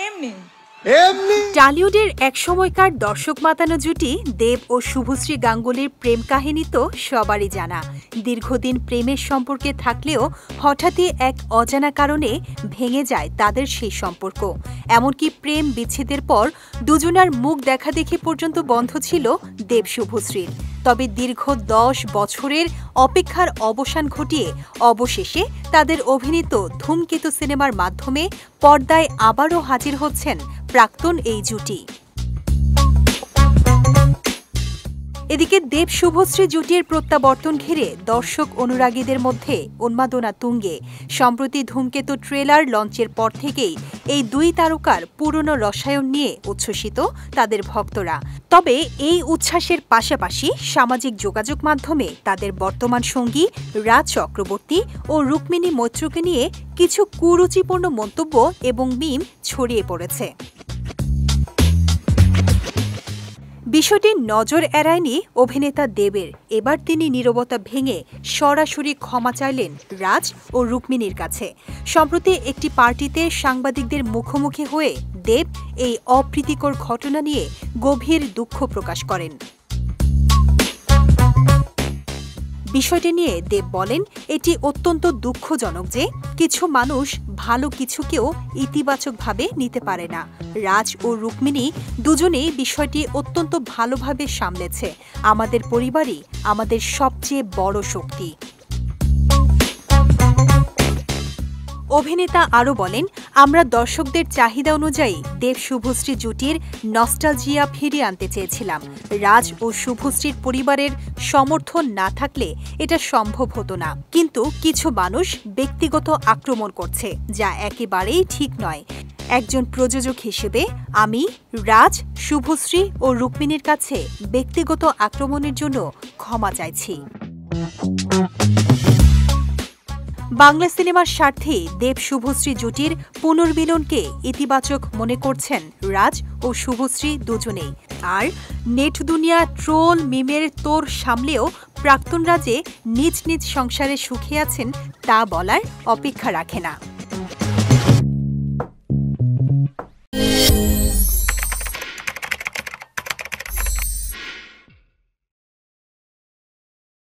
এমনি টালিউডের এক সময়কার দর্শক মাতানো জুটি দেব ও শুভশ্রী গাঙ্গুলির প্রেম কাহিনী তো সবারই জানা। দীর্ঘদিন প্রেমের সম্পর্কে থাকলেও হঠাৎই এক অজানা কারণে ভেঙে যায় তাদের সেই সম্পর্ক। এমনকি প্রেম বিচ্ছেদের পর দুজনার মুখ দেখাদেখি পর্যন্ত বন্ধ ছিল দেব শুভশ্রীর। তবে দীর্ঘ 10 বছরের অপেক্ষার অবসান ঘটিয়ে অবশেষে তাদের অভিনীত ধূমকেতু সিনেমার মাধ্যমে পর্দায় আবারও হাজির হচ্ছেন প্রাক্তন এই জুটি। এদিকে দেব শুভশ্রী জুটির প্রত্যাবর্তন ঘিরে দর্শক অনুরাগীদের মধ্যে উন্মাদনা তুঙ্গে। সম্প্রতি ধূমকেতু ট্রেলার লঞ্চের পর থেকেই এই দুই তারকার পুরনো রসায়ন নিয়ে উচ্ছ্বসিত তাদের ভক্তরা। তবে এই উচ্ছ্বাসের পাশাপাশি সামাজিক যোগাযোগ মাধ্যমে তাদের বর্তমান সঙ্গী রাজ চক্রবর্তী ও রুক্মিণী মৈত্রকে নিয়ে কিছু কুরুচিপূর্ণ মন্তব্য এবং মিম ছড়িয়ে পড়েছে। বিষয়টি নজর এড়ায়নি অভিনেতা দেবের। এবার তিনি নীরবতা ভেঙে সরাসরি ক্ষমা চাইলেন রাজ ও রুক্মিণীর কাছে। সম্প্রতি একটি পার্টিতে সাংবাদিকদের মুখোমুখি হয়ে দেব এই অপ্রীতিকর ঘটনা নিয়ে গভীর দুঃখ প্রকাশ করেন। বিষয়টি নিয়ে দেব বলেন, এটি অত্যন্ত দুঃখজনক যে কিছু মানুষ ভালো কিছুকেও ইতিবাচকভাবে নিতে পারে না। রাজ ও রুক্মিণী দুজনেই বিষয়টি অত্যন্ত ভালোভাবে সামলেছে। আমাদের পরিবারই আমাদের সবচেয়ে বড় শক্তি। অভিনেতা আরও বলেন, আমরা দর্শকদের চাহিদা অনুযায়ী দেব শুভশ্রী জুটির নস্টালজিয়া ফিরিয়ে আনতে চেয়েছিলাম। রাজ ও শুভশ্রীর পরিবারের সমর্থন না থাকলে এটা সম্ভব হতো না। কিন্তু কিছু মানুষ ব্যক্তিগত আক্রমণ করছে, যা একেবারেই ঠিক নয়। একজন প্রযোজক হিসেবে আমি রাজ, শুভশ্রী ও রুক্মিণীর কাছে ব্যক্তিগত আক্রমণের জন্য ক্ষমা চাইছি। বাংলা সিনেমার স্বার্থে দেব শুভশ্রী জুটির পুনর্মিলনকে ইতিবাচক মনে করছেন রাজ ও শুভশ্রী দুজনেই। আর নেট দুনিয়া ট্রোল মিমের তোর সামলেও প্রাক্তন রাজে নিজ নিজ সংসারে সুখে আছেন তা বলার অপেক্ষা রাখে না।